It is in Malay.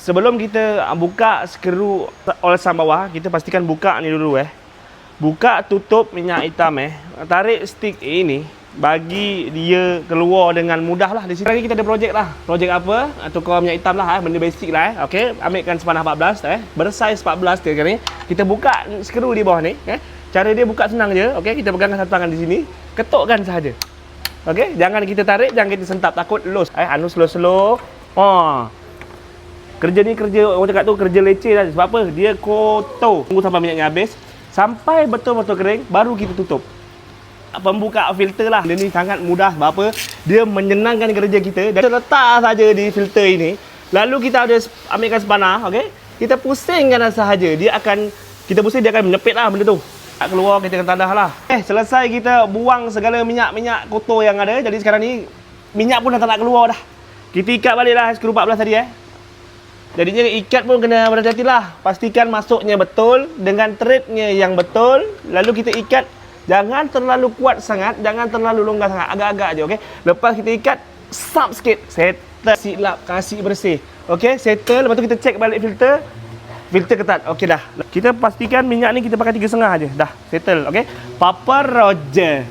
Sebelum kita buka skru olesan bawah, kita pastikan buka ni dulu Buka tutup minyak hitam tarik stick ini bagi dia keluar dengan mudah lah. Di sini lagi kita ada projek lah. Projek apa? Tukar minyak hitam lah benda basic lah Okey, ambilkan sepanah 14 bersaiz 14 dia ni. Kita buka skru di bawah ni Cara dia buka senang je. Okey, kita pegangkan satu tangan di sini, ketukkan sahaja. Okey, jangan kita tarik, jangan kita sentap, takut los. Anu slow-slow. Kerja ni kerja orang cakap tu kerja leceh lah. Sebab apa? Dia kotor. Tunggu sampai minyaknya habis, sampai betul-betul kering, baru kita tutup. Pembuka filter lah. Dia ni sangat mudah. Sebab apa? Dia menyenangkan kerja kita. Dan kita letak saja di filter ini. Lalu kita ada ambilkan sepanah, okey? Kita pusingkan sahaja. Kita pusing, dia akan menyepit lah benda tu. Tak keluar, kita akan tandah lah. Selesai kita buang segala minyak-minyak kotor yang ada. Jadi sekarang ni minyak pun dah tak nak keluar dah. Kita ikat balik lah skru 14 tadi Jadinya ikat pun kena berhati-hati lah. Pastikan masuknya betul dengan threadnya yang betul. Lalu kita ikat, jangan terlalu kuat sangat, jangan terlalu longgar sangat, agak-agak je, okey. Lepas kita ikat, sap sikit, settle, silap, kasih bersih. Okey, settle, lepas tu kita check balik filter. Filter ketat, okey dah. Kita pastikan minyak ni kita pakai 3,5 je, dah settle, okey. Papa Roger.